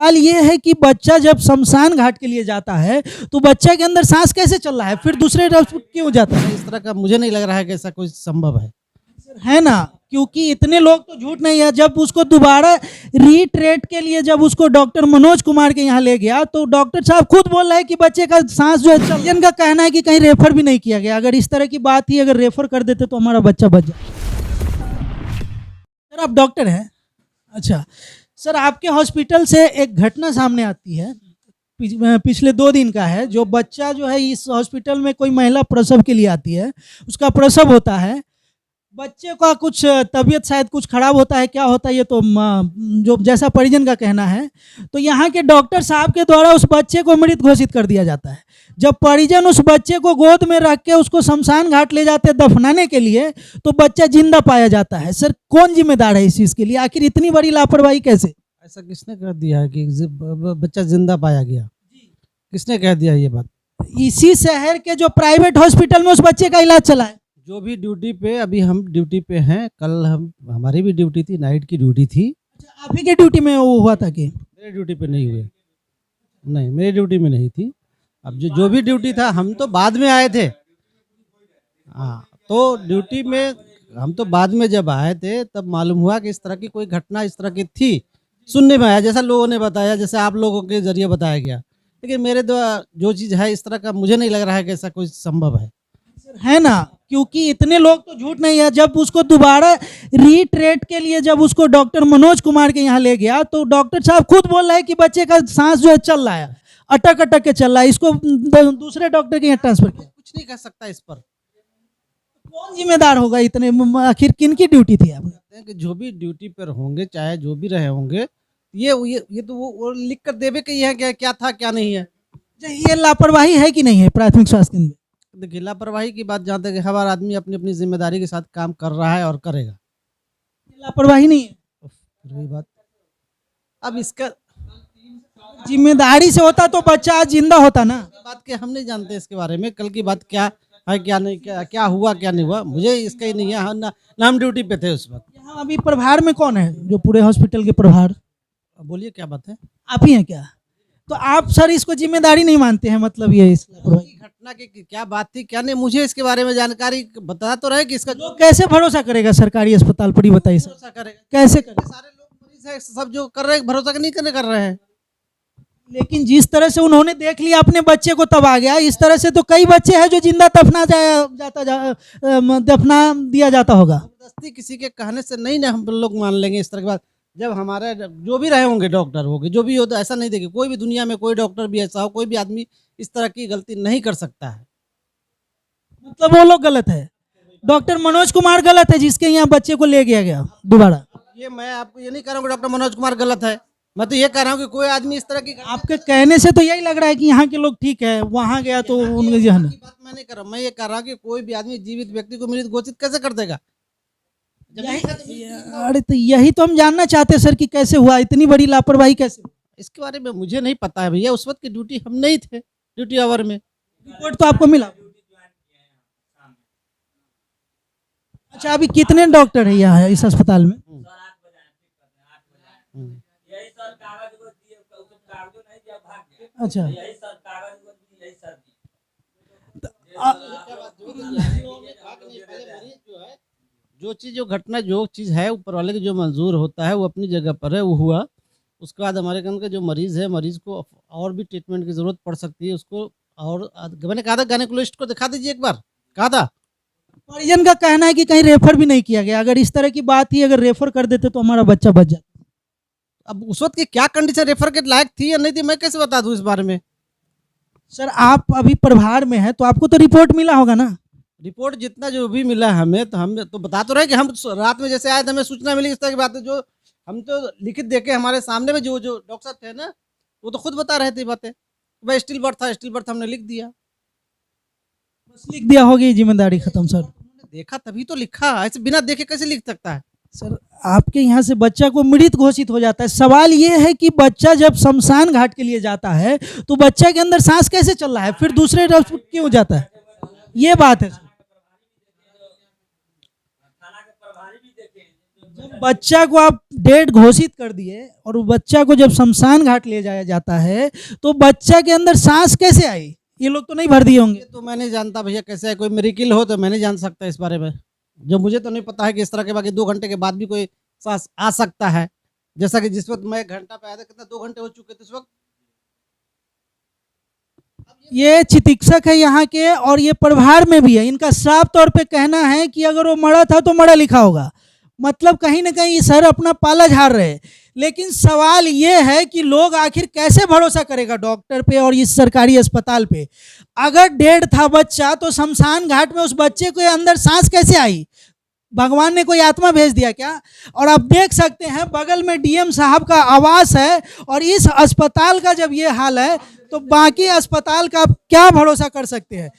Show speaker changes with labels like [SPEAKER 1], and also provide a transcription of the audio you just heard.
[SPEAKER 1] सवाल ये है कि बच्चा जब शमशान घाट के लिए जाता है तो बच्चा के अंदर सांस कैसे चल रहा है, फिर दूसरे डॉक्टर क्यों जाता है?
[SPEAKER 2] इस तरह का मुझे नहीं लग रहा है कि ऐसा कोई संभव है।
[SPEAKER 1] है ना, क्योंकि इतने लोग तो झूठ नहीं है। जब उसको दोबारा रीट्रेट के लिए जब उसको डॉक्टर मनोज कुमार के यहाँ ले गया तो डॉक्टर साहब खुद बोल रहे हैं कि बच्चे का सांस जो है चल, इनका कहना है कि कहीं रेफर भी नहीं किया गया। अगर इस तरह की बात ही अगर रेफर कर देते तो हमारा बच्चा बच जाए। सर आप डॉक्टर हैं? अच्छा सर, आपके हॉस्पिटल से एक घटना सामने आती है, पिछले 2 दिन का है। जो बच्चा जो है इस हॉस्पिटल में कोई महिला प्रसव के लिए आती है, उसका प्रसव होता है, बच्चे का कुछ तबीयत शायद कुछ खराब होता है, क्या होता है ये तो जो जैसा परिजन का कहना है, तो यहाँ के डॉक्टर साहब के द्वारा उस बच्चे को मृत घोषित कर दिया जाता है। जब परिजन उस बच्चे को गोद में रख के उसको शमशान घाट ले जाते हैं दफनाने के लिए तो बच्चा जिंदा पाया जाता है। सर कौन जिम्मेदार है इस चीज़ के लिए? आखिर इतनी बड़ी लापरवाही कैसे?
[SPEAKER 2] ऐसा किसने कर दिया है कि बच्चा जिंदा पाया गया? किसने कह दिया ये बात?
[SPEAKER 1] इसी शहर के जो प्राइवेट हॉस्पिटल में उस बच्चे का इलाज चला है।
[SPEAKER 2] जो भी ड्यूटी पे, अभी हम ड्यूटी पे हैं, कल हमारी भी ड्यूटी थी, नाइट की ड्यूटी थी।
[SPEAKER 1] अच्छा, आप ही के ड्यूटी में वो हुआ था कि?
[SPEAKER 2] मेरे ड्यूटी पे नहीं हुए, नहीं मेरी ड्यूटी में नहीं थी। अब जो भी ड्यूटी था, हम तो बाद में आए थे। हाँ, तो ड्यूटी में हम तो बाद में जब आए थे तब मालूम हुआ कि इस तरह की कोई घटना इस तरह की थी। सुनने में आया, जैसा लोगों ने बताया, जैसे आप लोगों के जरिए बताया गया। लेकिन मेरे द्वारा जो चीज़ है इस तरह का मुझे नहीं लग रहा है कि ऐसा कोई संभव है।
[SPEAKER 1] है ना, क्योंकि इतने लोग तो झूठ नहीं है। जब उसको दोबारा रीट्रेट के लिए जब उसको डॉक्टर मनोज कुमार के यहाँ ले गया तो डॉक्टर साहब खुद बोल रहे हैं कि बच्चे का सांस जो है चल रहा है, अटक अटक के चल रहा है। इसको दूसरे डॉक्टर के यहाँ ट्रांसफर किया।
[SPEAKER 2] कुछ नहीं कह सकता इस पर।
[SPEAKER 1] कौन जिम्मेदार होगा इतने? आखिर किन की ड्यूटी थी आपने?
[SPEAKER 2] कि जो भी ड्यूटी पर होंगे, चाहे जो भी रहे होंगे, ये तो वो लिख कर देवे कि यह क्या था क्या नहीं है।
[SPEAKER 1] ये लापरवाही है कि नहीं है प्राथमिक स्वास्थ्य केंद्र में?
[SPEAKER 2] देखिए, लापरवाही की बात जहाँ तक है, हर आदमी अपनी अपनी जिम्मेदारी के साथ काम कर रहा है और करेगा।
[SPEAKER 1] लापरवाही नहीं है?
[SPEAKER 2] फिर वही बात। अब इसका
[SPEAKER 1] जिम्मेदारी से होता तो बच्चा आज जिंदा होता ना।
[SPEAKER 2] बात के हम नहीं जानते इसके बारे में, कल की बात क्या है क्या नहीं, क्या हुआ क्या नहीं हुआ, मुझे इसका ही नहीं है ना हम ड्यूटी पे थे उस वक्त।
[SPEAKER 1] यहाँ अभी प्रभार में कौन है जो पूरे हॉस्पिटल के प्रभार?
[SPEAKER 2] बोलिए क्या बात है?
[SPEAKER 1] आप ही हैं क्या? तो आप सर इसको जिम्मेदारी नहीं मानते हैं, मतलब ये इस
[SPEAKER 2] घटना की क्या बात थी क्या नहीं, मुझे इसके बारे में जानकारी बता तो रहे कि इसका
[SPEAKER 1] लोग कैसे भरोसा करेगा सरकारी अस्पताल पर? ही बताइए सर,
[SPEAKER 2] भरोसा करेगा
[SPEAKER 1] कैसे करेगा?
[SPEAKER 2] सारे लोग मरीज हैं, सब जो कर रहे हैं भरोसा नहीं कर रहे हैं।
[SPEAKER 1] लेकिन जिस तरह से उन्होंने देख लिया अपने बच्चे को तब आ गया, इस तरह से तो कई बच्चे हैं जो जिंदा दफना दिया जाता होगा।
[SPEAKER 2] जबरदस्ती किसी के कहने से नहीं ना हम लोग मान लेंगे इस तरह की बात। जब हमारे जो भी रहे होंगे डॉक्टर होंगे, जो भी हो, तो ऐसा नहीं देखे कोई भी दुनिया में कोई डॉक्टर भी ऐसा हो, कोई भी आदमी इस तरह की गलती नहीं कर सकता है।
[SPEAKER 1] मतलब वो लोग गलत है, डॉक्टर मनोज कुमार गलत है जिसके यहाँ बच्चे को ले गया गया दोबारा।
[SPEAKER 2] ये मैं आपको ये नहीं कह रहा हूँ डॉक्टर मनोज कुमार गलत है, मैं तो ये कह रहा हूँ कि कोई आदमी इस तरह की,
[SPEAKER 1] आपके कहने से तो यही लग रहा है कि यहाँ के लोग ठीक है, वहाँ गया तो उनके जहन।
[SPEAKER 2] बात मैं नहीं कर रहा, मैं ये कह रहा हूँ कि कोई भी आदमी जीवित व्यक्ति को मृत घोषित कैसे कर देगा?
[SPEAKER 1] अरे तो यही तो हम जानना चाहते हैं सर कि कैसे हुआ, इतनी बड़ी लापरवाही कैसे?
[SPEAKER 2] इसके बारे में मुझे नहीं पता है भैया, उस वक्त की ड्यूटी हम नहीं थे, ड्यूटी आवर में।
[SPEAKER 1] रिपोर्ट तो आपको मिला? अच्छा, अभी कितने डॉक्टर है यहाँ इस अस्पताल में? अच्छा,
[SPEAKER 2] जो घटना जो चीज़ है ऊपर वाले की जो मंजूर होता है वो अपनी जगह पर है, वो हुआ। उसके बाद हमारे कहने का जो मरीज़ है, मरीज़ को और भी ट्रीटमेंट की ज़रूरत पड़ सकती है उसको। और मैंने कहा था गायनेकोलॉजिस्ट को दिखा दीजिए एक बार, कहा था।
[SPEAKER 1] परिजन का कहना है कि कहीं रेफर भी नहीं किया गया। अगर इस तरह की बात ही अगर रेफर कर देते तो हमारा बच्चा बच जाता।
[SPEAKER 2] अब उस वक्त की क्या कंडीशन रेफर के लायक थी या नहीं थी, मैं कैसे बता दूं इस बारे में?
[SPEAKER 1] सर आप अभी प्रभार में हैं तो आपको तो रिपोर्ट मिला होगा ना?
[SPEAKER 2] रिपोर्ट जितना जो भी मिला हमें, तो हम तो बता तो रहे कि हम रात में जैसे आए थे हमें सूचना मिली इस तरह की बात है, जो हम तो लिखित देके हमारे सामने में जो डॉक्टर साहब थे ना, वो तो खुद बता रहे थे बातें। वह स्टिल बर्थ हमने लिख दिया।
[SPEAKER 1] बस लिख दिया होगी, जिम्मेदारी खत्म। सर
[SPEAKER 2] देखा तभी तो लिखा, ऐसे बिना देखे कैसे लिख सकता है?
[SPEAKER 1] सर आपके यहाँ से बच्चा को मृत घोषित हो जाता है। सवाल ये है कि बच्चा जब शमशान घाट के लिए जाता है तो बच्चा के अंदर सांस कैसे चल रहा है, फिर दूसरे डॉक्टर क्यों जाता है? ये बात है। जब बच्चा को आप डेड घोषित कर दिए और वो बच्चा को जब शमशान घाट ले जाया जाता है तो बच्चा के अंदर सांस कैसे आई? ये लोग तो नहीं भर दिए होंगे।
[SPEAKER 2] ये तो मैं नहीं जानता भैया, कैसे है, कोई मेरिकल हो तो मैं नहीं जान सकता इस बारे में। जो मुझे तो नहीं पता है कि इस तरह के, बाकी 2 घंटे के बाद भी कोई सांस आ सकता है। जैसा कि जिस वक्त मैं 1 घंटा पे आया था, कितना 2 घंटे हो चुके थे इस वक्त।
[SPEAKER 1] ये चिकित्सक है यहाँ के और ये प्रभार में भी है। इनका साफ तौर पे कहना है कि अगर वो मरा था तो मरा लिखा होगा। मतलब कहीं ना कहीं सर अपना पाला झाड़ रहे हैं। लेकिन सवाल ये है कि लोग आखिर कैसे भरोसा करेगा डॉक्टर पे और इस सरकारी अस्पताल पे? अगर डेड था बच्चा तो शमशान घाट में उस बच्चे के अंदर सांस कैसे आई? भगवान ने कोई आत्मा भेज दिया क्या? और आप देख सकते हैं बगल में डीएम साहब का आवास है और इस अस्पताल का जब ये हाल है तो बाकी अस्पताल का आप क्या भरोसा कर सकते हैं?